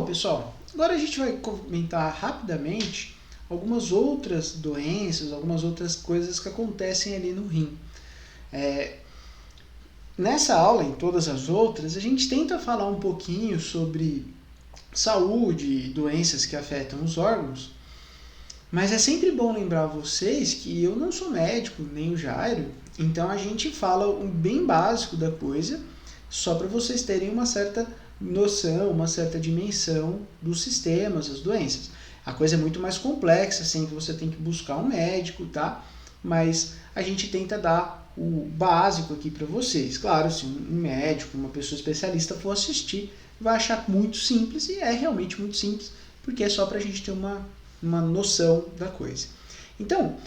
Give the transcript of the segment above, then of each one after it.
pessoal, agora a gente vai comentar rapidamente algumas outras doenças, algumas outras coisas que acontecem ali no rim. Nessa aula, em todas as outras, a gente tenta falar um pouquinho sobre saúde e doenças que afetam os órgãos, mas é sempre bom lembrar vocês que eu não sou médico, nem o Jairo, então a gente fala um bem básico da coisa, só para vocês terem uma certa noção, uma certa dimensão dos sistemas, das doenças. A coisa é muito mais complexa, sempre você tem que buscar um médico, tá? Mas a gente tenta dar o básico aqui para vocês. Claro, se um médico, uma pessoa especialista for assistir, vai achar muito simples, e é realmente muito simples, porque é só para a gente ter uma noção da coisa. Então,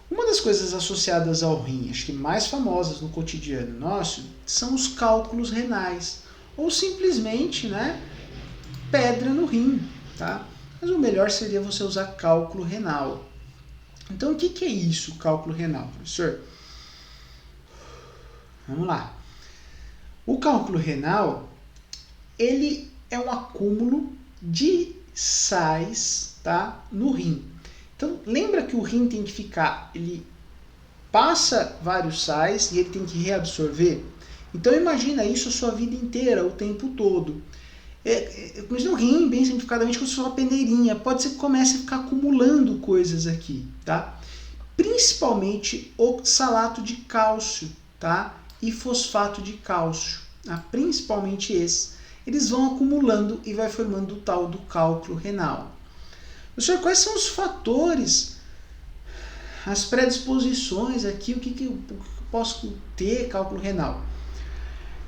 uma das coisas associadas ao rim, acho que mais famosas no cotidiano nosso, são os cálculos renais, ou simplesmente, pedra no rim, tá? Mas o melhor seria você usar cálculo renal. Então, o que é isso, cálculo renal, professor? Vamos lá. O cálculo renal, ele é um acúmulo de sais, tá, no rim. Então, lembra que o rim tem que ficar, ele passa vários sais e ele tem que reabsorver? Então, imagina isso a sua vida inteira, o tempo todo. Imagina o rim, bem simplificadamente, como se fosse uma peneirinha. Pode ser que comece a ficar acumulando coisas aqui, tá? Principalmente oxalato de cálcio, tá? E fosfato de cálcio, tá? Principalmente esses. Eles vão acumulando e vai formando o tal do cálculo renal. Professor, quais são os fatores, as predisposições aqui, o que eu posso ter cálculo renal?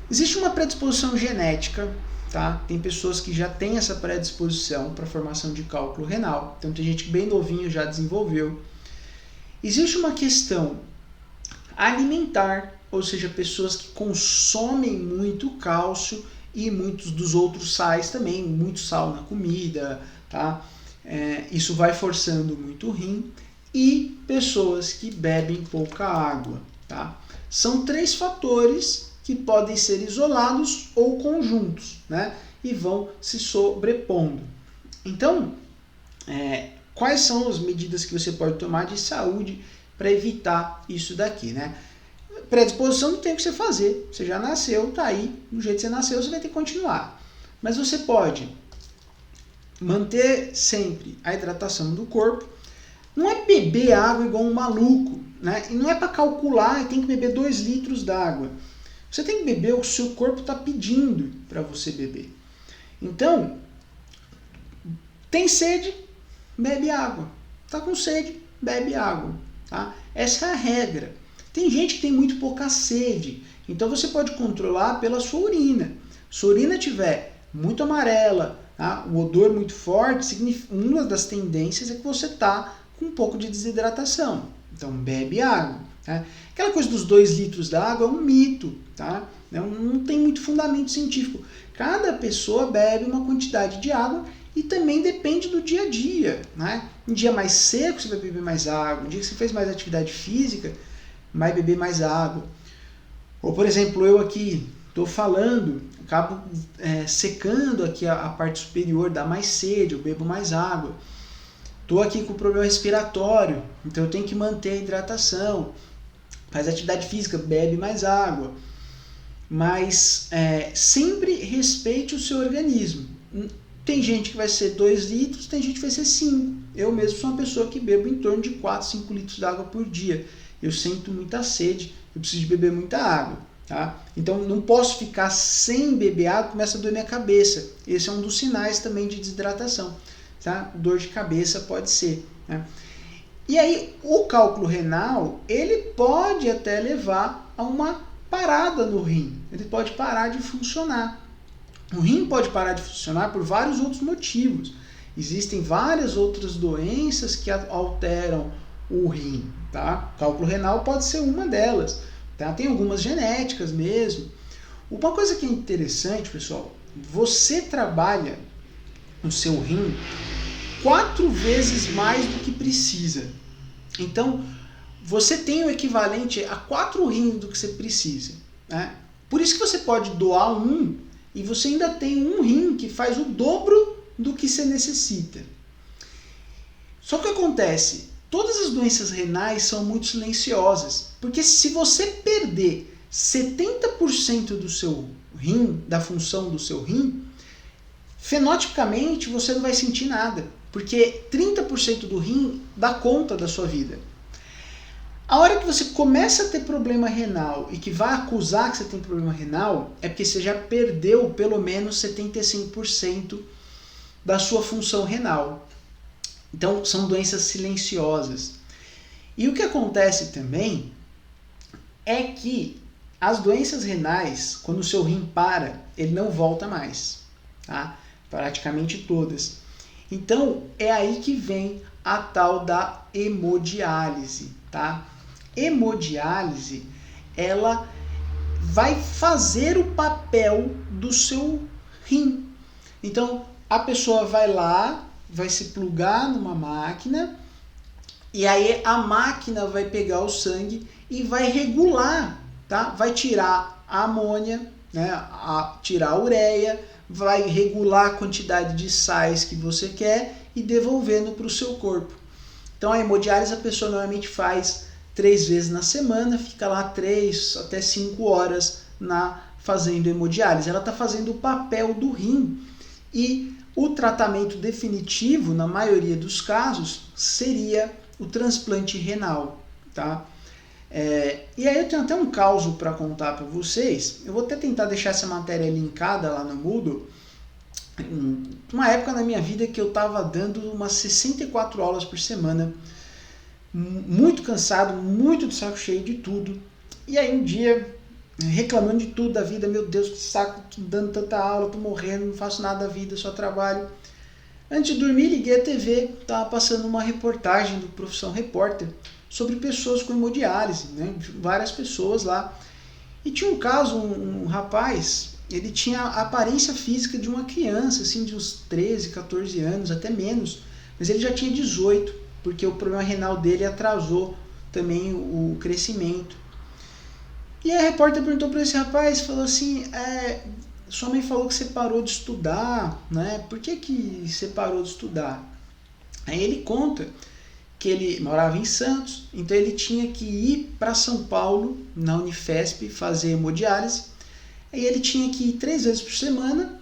Existe uma predisposição genética, tá? Tem pessoas que já têm essa predisposição para a formação de cálculo renal, então tem gente que bem novinho já desenvolveu. Existe uma questão alimentar, ou seja, pessoas que consomem muito cálcio e muitos dos outros sais também, muito sal na comida, tá? Isso vai forçando muito o rim, e pessoas que bebem pouca água, tá? São 3 fatores que podem ser isolados ou conjuntos, e vão se sobrepondo. Então, quais são as medidas que você pode tomar de saúde para evitar isso daqui, Predisposição não tem o que você fazer, você já nasceu, tá aí, do jeito que você nasceu, você vai ter que continuar. Mas você pode manter sempre a hidratação do corpo, não é beber água igual um maluco, e não é para calcular, tem que beber 2 litros d'água. Você tem que beber o que o seu corpo está pedindo para você beber. Então, tem sede, bebe água. Está com sede, bebe água. Tá? Essa é a regra. Tem gente que tem muito pouca sede, então você pode controlar pela sua urina. Se a urina estiver muito amarela, tá? O odor muito forte, uma das tendências é que você está com um pouco de desidratação. Então, bebe água. Tá? Aquela coisa dos 2 litros d'água é um mito, tá? Não tem muito fundamento científico. Cada pessoa bebe uma quantidade de água e também depende do dia a dia. Um dia mais seco você vai beber mais água, um dia que você fez mais atividade física, vai beber mais água. Ou, por exemplo, eu aqui estou falando, acabo secando aqui a parte superior, dá mais sede, eu bebo mais água. Estou aqui com problema respiratório, então eu tenho que manter a hidratação. Faz atividade física, bebe mais água. Mas sempre respeite o seu organismo. Tem gente que vai ser 2 litros, tem gente que vai ser 5. Eu mesmo sou uma pessoa que bebo em torno de 4, 5 litros de água por dia. Eu sinto muita sede, eu preciso de beber muita água. Tá? Então não posso ficar sem beber água, começa a doer minha cabeça. Esse é um dos sinais também de desidratação. Tá? Dor de cabeça pode ser. E aí o cálculo renal, ele pode até levar a uma parada no rim. Ele pode parar de funcionar. O rim pode parar de funcionar por vários outros motivos. Existem várias outras doenças que alteram o rim. Tá? O cálculo renal pode ser uma delas. Tá? Tem algumas genéticas mesmo. Uma coisa que é interessante, pessoal, você trabalha no seu rim 4 vezes mais do que precisa. Então, você tem o equivalente a 4 rins do que você precisa. Por isso que você pode doar um e você ainda tem um rim que faz o dobro do que você necessita. Só que acontece, todas as doenças renais são muito silenciosas, porque se você perder 70% do seu rim, da função do seu rim, fenotipicamente você não vai sentir nada, porque 30% do rim dá conta da sua vida. A hora que você começa a ter problema renal e que vai acusar que você tem problema renal, é porque você já perdeu pelo menos 75% da sua função renal. Então, são doenças silenciosas. E o que acontece também é que as doenças renais, quando o seu rim para, ele não volta mais, tá? Praticamente todas. Então, é aí que vem a tal da hemodiálise, tá? Hemodiálise, ela vai fazer o papel do seu rim. Então, a pessoa vai lá, vai se plugar numa máquina, e aí a máquina vai pegar o sangue e vai regular, tá? Vai tirar a amônia, né? Tirar a ureia, vai regular a quantidade de sais que você quer e devolvendo para o seu corpo. Então a hemodiálise a pessoa normalmente faz 3 vezes na semana, fica lá 3 até 5 horas fazendo hemodiálise. Ela está fazendo o papel do rim. E o tratamento definitivo, na maioria dos casos, seria o transplante renal. Tá? E aí eu tenho até um caso para contar para vocês. Eu vou até tentar deixar essa matéria linkada lá no Moodle. Uma época na minha vida que eu estava dando umas 64 aulas por semana, muito cansado, muito de saco cheio de tudo. E aí um dia, reclamando de tudo da vida, meu Deus, que saco, tô dando tanta aula, tô morrendo, não faço nada da vida, só trabalho. Antes de dormir, liguei a TV, estava passando uma reportagem do Profissão Repórter sobre pessoas com hemodiálise, né? Várias pessoas lá. E tinha um caso, um rapaz, ele tinha a aparência física de uma criança, assim, de uns 13, 14 anos, até menos, mas ele já tinha 18, porque o problema renal dele atrasou também o crescimento. E a repórter perguntou para esse rapaz, falou assim, sua mãe falou que você parou de estudar, né? Por que você parou de estudar? Aí ele conta que ele morava em Santos, então ele tinha que ir para São Paulo, na Unifesp, fazer hemodiálise. Aí ele tinha que ir 3 vezes por semana,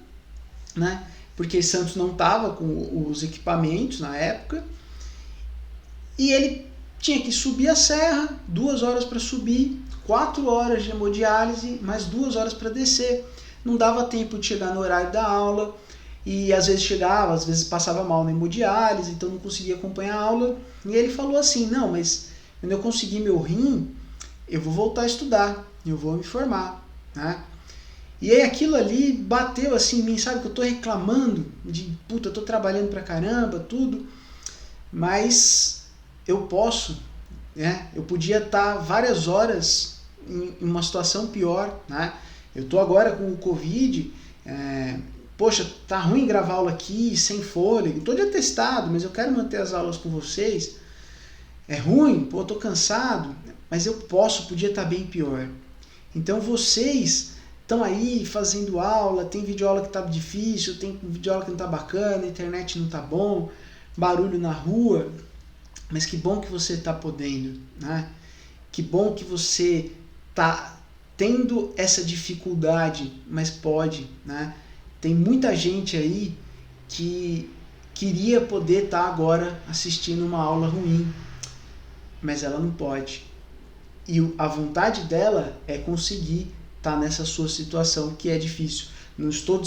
né? Porque Santos não estava com os equipamentos na época. E ele tinha que subir a serra, 2 horas para subir, 4 horas de hemodiálise, mais 2 horas para descer. Não dava tempo de chegar no horário da aula, e às vezes chegava, às vezes passava mal na hemodiálise, então não conseguia acompanhar a aula. E ele falou assim, não, mas quando eu conseguir meu rim, eu vou voltar a estudar, eu vou me formar, né? E aí aquilo ali bateu assim em mim, sabe, que eu tô reclamando de, puta, eu tô trabalhando pra caramba, tudo, mas eu posso, né? Eu podia estar várias horas em uma situação pior, né? Eu tô agora com o Covid, poxa, tá ruim gravar aula aqui, sem fôlego, tô de atestado, mas eu quero manter as aulas com vocês. É ruim, pô, eu tô cansado, mas eu podia estar bem pior. Então vocês estão aí fazendo aula, tem videoaula que tá difícil, tem videoaula que não tá bacana, a internet não tá bom, barulho na rua, mas que bom que você tá podendo, né? Que bom que você tá tendo essa dificuldade, mas pode, né? Tem muita gente aí que queria poder estar agora assistindo uma aula ruim, mas ela não pode. E a vontade dela é conseguir estar nessa sua situação que é difícil. Não estou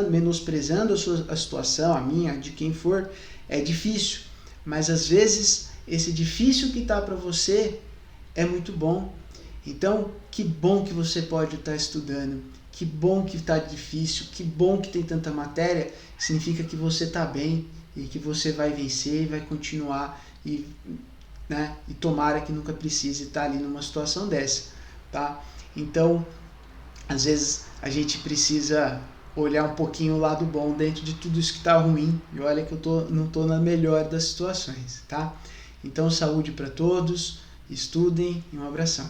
menosprezando a situação, a minha, de quem for, é difícil. Mas às vezes esse difícil que está para você é muito bom. Então, que bom que você pode estar estudando, que bom que está difícil, que bom que tem tanta matéria, significa que você está bem e que você vai vencer e vai continuar né? E tomara que nunca precise estar ali numa situação dessa, tá? Então, às vezes a gente precisa olhar um pouquinho o lado bom dentro de tudo isso que está ruim, e olha que eu não estou na melhor das situações, tá? Então, saúde para todos, estudem e um abração.